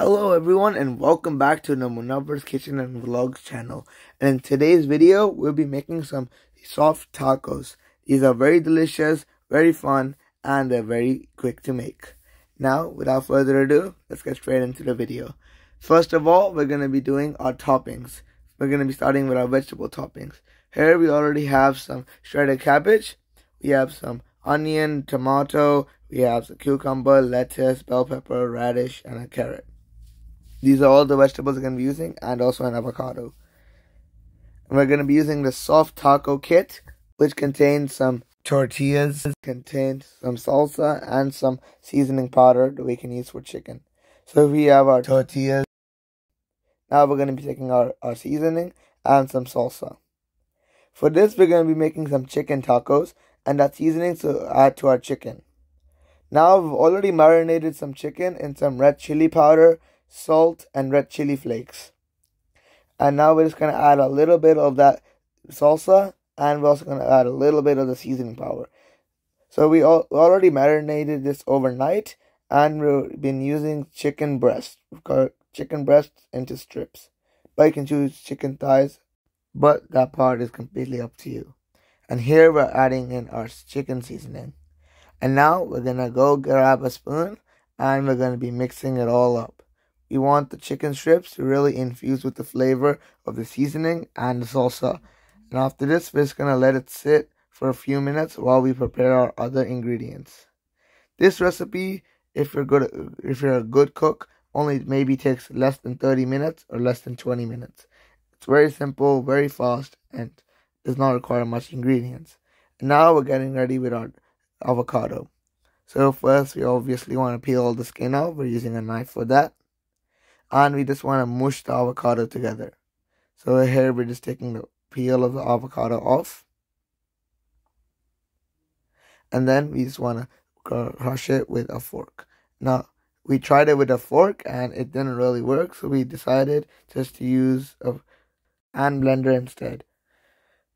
Hello everyone and welcome back to the Munawwar's Kitchen and Vlogs channel. And in today's video, we'll be making some soft tacos. These are very delicious, very fun, and they're very quick to make. Now, without further ado, let's get straight into the video. First of all, we're going to be doing our toppings. We're going to be starting with our vegetable toppings. Here we already have some shredded cabbage. We have some onion, tomato. We have some cucumber, lettuce, bell pepper, radish, and a carrot. These are all the vegetables we're going to be using, and also an avocado. And we're going to be using the soft taco kit, which contains some tortillas, contains some salsa, and some seasoning powder that we can use for chicken. So we have our tortillas. Now we're going to be taking our seasoning and some salsa. For this, we're going to be making some chicken tacos, and that seasoning to add to our chicken. Now we've already marinated some chicken in some red chili powder, salt, and red chili flakes. And now we're just going to add a little bit of that salsa, and we're also going to add a little bit of the seasoning powder. So we already marinated this overnight, and we've been using chicken breast. We've got chicken breasts into strips. But you can choose chicken thighs, but that part is completely up to you. And here we're adding in our chicken seasoning. And now we're going to go grab a spoon, and we're going to be mixing it all up. We want the chicken strips to really infuse with the flavor of the seasoning and the salsa. And after this, we're just going to let it sit for a few minutes while we prepare our other ingredients. This recipe, if you're a good cook, only maybe takes less than 30 minutes or less than 20 minutes. It's very simple, very fast, and does not require much ingredients. And now we're getting ready with our avocado. So first, we obviously want to peel all the skin out. We're using a knife for that. And we just want to mush the avocado together. So here we're just taking the peel of the avocado off. And then we just want to crush it with a fork. Now, we tried it with a fork and it didn't really work. So we decided just to use a hand blender instead.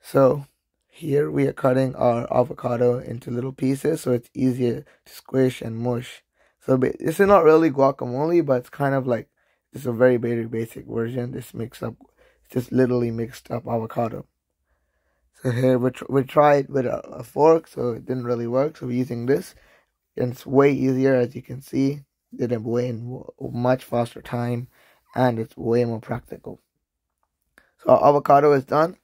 So here we are cutting our avocado into little pieces so it's easier to squish and mush. So this is not really guacamole, but it's kind of like, it's a very basic version. This just literally mixed up avocado. So here we tried with a fork, so it didn't really work. So we're using this, and it's way easier, as you can see. Did it way in much faster time, and it's way more practical. So our avocado is done,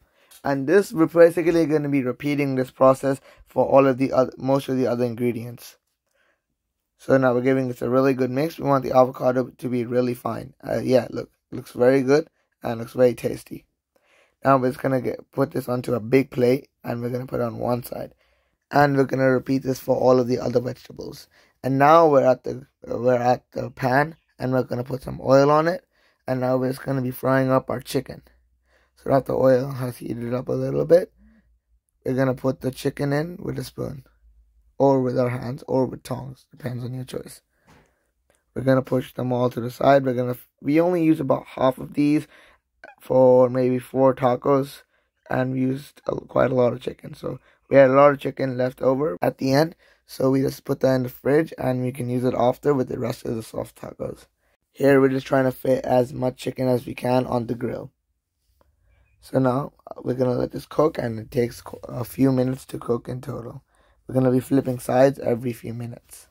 and this we're basically going to be repeating this process for most of the other ingredients. So now we're giving this a really good mix. We want the avocado to be really fine. Yeah, look, it looks very good and looks very tasty. Now we're just gonna put this onto a big plate, and we're gonna put it on one side, and we're gonna repeat this for all of the other vegetables. And now we're at the pan, and we're gonna put some oil on it, and now we're just gonna be frying up our chicken. So that the oil has heated up a little bit, we're gonna put the chicken in with a spoon, or with our hands, or with tongs, depends on your choice. We're going to push them all to the side. We only use about half of these for maybe 4 tacos, and we used quite a lot of chicken. So we had a lot of chicken left over at the end, so we just put that in the fridge, and we can use it after with the rest of the soft tacos. Here we're just trying to fit as much chicken as we can on the grill. So now we're going to let this cook, and it takes a few minutes to cook in total. We're going to be flipping sides every few minutes.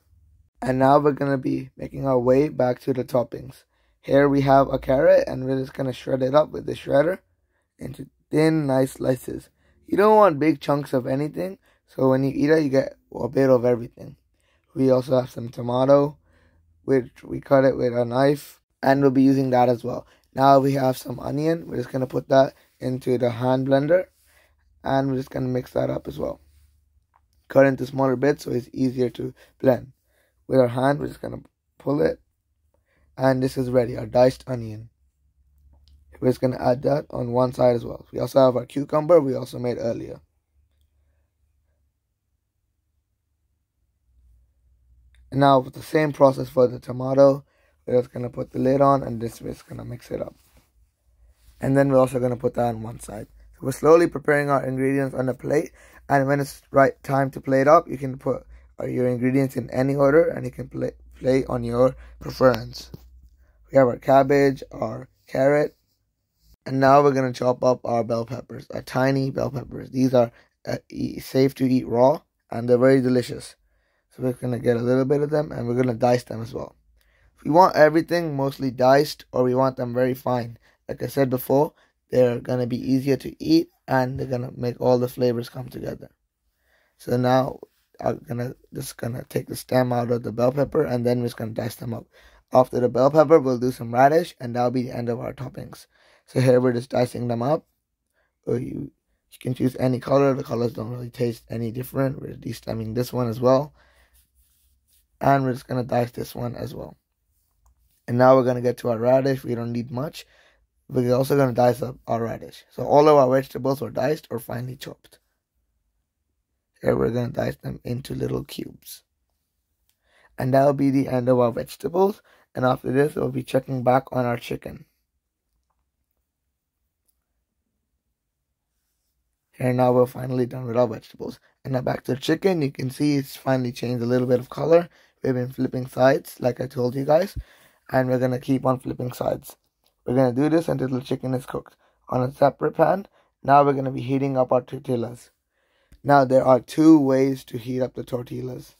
And now we're going to be making our way back to the toppings. Here we have a carrot, and we're just going to shred it up with the shredder into thin, nice slices. You don't want big chunks of anything, so when you eat it, you get a bit of everything. We also have some tomato, which we cut it with a knife, and we'll be using that as well. Now we have some onion. We're just going to put that into the hand blender, and we're just going to mix that up as well. Cut into smaller bits so it's easier to blend. With our hand, we're just going to pull it. And this is ready, our diced onion. We're just going to add that on one side as well. We also have our cucumber we also made earlier. And now with the same process for the tomato, we're just going to put the lid on, and this we're just going to mix it up. And then we're also going to put that on one side. So we're slowly preparing our ingredients on the plate. And when it's right time to plate up, you can put your ingredients in any order, and you can plate on your preference. We have our cabbage, our carrot, and now we're going to chop up our bell peppers, our tiny bell peppers. These are safe to eat raw, and they're very delicious. So we're going to get a little bit of them, and we're going to dice them as well. If we want everything mostly diced, or we want them very fine, like I said before, they're going to be easier to eat, and they're going to make all the flavors come together. So now I'm just gonna take the stem out of the bell pepper, and then we're just gonna dice them up. After the bell pepper, we'll do some radish, and that'll be the end of our toppings. So here we're just dicing them up. Or you can choose any color. The colors don't really taste any different. We're de-stemming this one as well, and we're just gonna dice this one as well. And now we're gonna get to our radish. We don't need much. We're also gonna dice up our radish. So all of our vegetables are diced or finely chopped. Here we're going to dice them into little cubes. And that'll be the end of our vegetables. And after this, we'll be checking back on our chicken. Here now we're finally done with our vegetables. And now back to the chicken. You can see it's finally changed a little bit of color. We've been flipping sides, like I told you guys. And we're going to keep on flipping sides. We're going to do this until the chicken is cooked. On a separate pan, now we're going to be heating up our tortillas. Now, there are 2 ways to heat up the tortillas.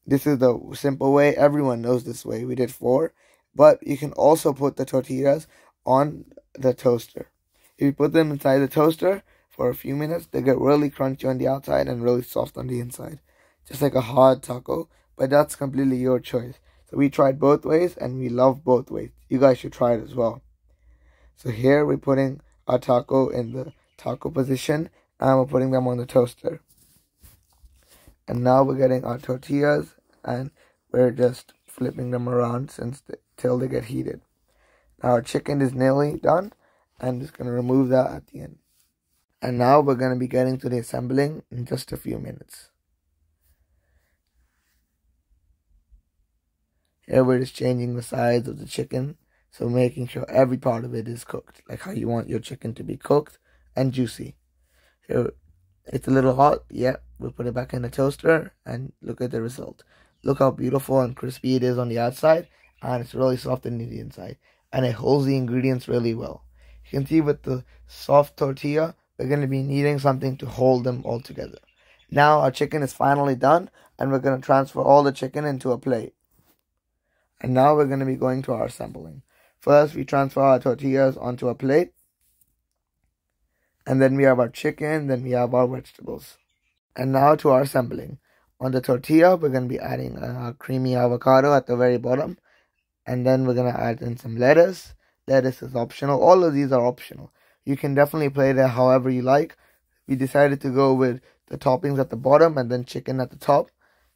This is the simple way. Everyone knows this way. We did 4. But you can also put the tortillas on the toaster. If you put them inside the toaster for a few minutes, they get really crunchy on the outside and really soft on the inside. Just like a hard taco. But that's completely your choice. So we tried both ways, and we love both ways. You guys should try it as well. So here we're putting our taco in the taco position. And we're putting them on the toaster. And now we're getting our tortillas, and we're just flipping them around till they get heated. Now our chicken is nearly done, and just going to remove that at the end. And now we're going to be getting to the assembling in just a few minutes. Here we're just changing the size of the chicken, so making sure every part of it is cooked, like how you want your chicken to be cooked and juicy. Here, it's a little hot. Yeah, we'll put it back in the toaster and look at the result. Look how beautiful and crispy it is on the outside, and it's really soft on the inside, and it holds the ingredients really well. You can see with the soft tortilla, we're going to be needing something to hold them all together. Now our chicken is finally done, and we're going to transfer all the chicken into a plate. And now we're going to be going to our assembling. First, we transfer our tortillas onto a plate. And then we have our chicken, then we have our vegetables. And now to our assembling. On the tortilla, we're going to be adding a creamy avocado at the very bottom. And then we're going to add in some lettuce. Lettuce is optional. All of these are optional. You can definitely play that however you like. We decided to go with the toppings at the bottom and then chicken at the top.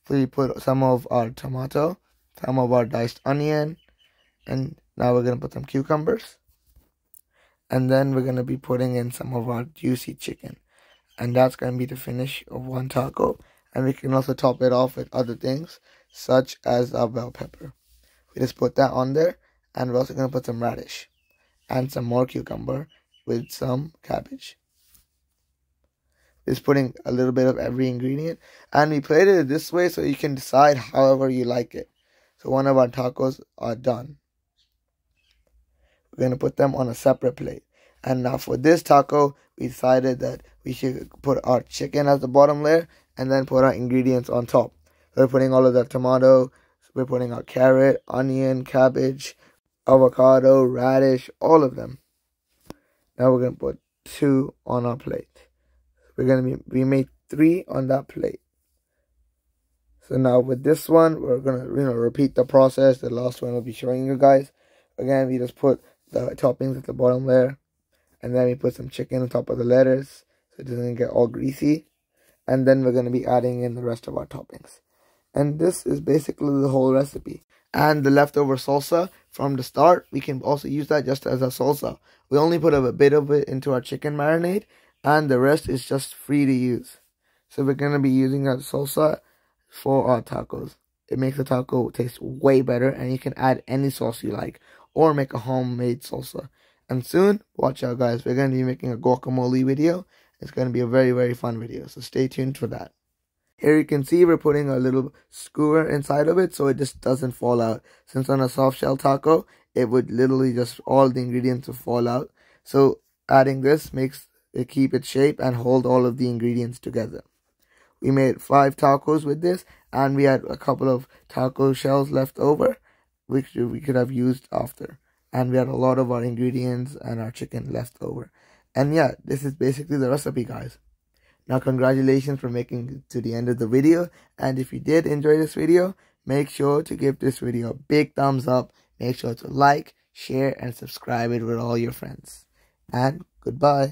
So we put some of our tomato, some of our diced onion, and now we're going to put some cucumbers. And then we're going to be putting in some of our juicy chicken. And that's going to be the finish of one taco. And we can also top it off with other things, such as our bell pepper. We just put that on there. And we're also going to put some radish. And some more cucumber with some cabbage. Just putting a little bit of every ingredient. And we plated it this way so you can decide however you like it. So one of our tacos are done. We're going to put them on a separate plate. And now for this taco, we decided that we should put our chicken as the bottom layer and then put our ingredients on top. So we're putting all of the tomato, we're putting our carrot, onion, cabbage, avocado, radish, all of them. Now we're going to put 2 on our plate. We made 3 on that plate. So now with this one, we're going to repeat the process. The last one will be showing you guys. Again, we just put the toppings at the bottom layer. And then we put some chicken on top of the lettuce so it doesn't get all greasy. And then we're going to be adding in the rest of our toppings. And this is basically the whole recipe. And the leftover salsa from the start, we can also use that just as a salsa. We only put a bit of it into our chicken marinade, and the rest is just free to use. So we're going to be using that salsa for our tacos. It makes the taco taste way better, and you can add any sauce you like, or make a homemade salsa. And soon, watch out guys, we're going to be making a guacamole video. It's going to be a very, very fun video, so stay tuned for that. Here you can see we're putting a little skewer inside of it so it just doesn't fall out. Since on a soft shell taco, it would literally just, all the ingredients would fall out. So adding this makes it keep its shape and hold all of the ingredients together. We made 5 tacos with this, and we had a couple of taco shells left over, which we could have used after. And we had a lot of our ingredients and our chicken left over. And yeah, this is basically the recipe, guys. Now, congratulations for making it to the end of the video. And if you did enjoy this video, make sure to give this video a big thumbs up. Make sure to like, share, and subscribe it with all your friends. And goodbye.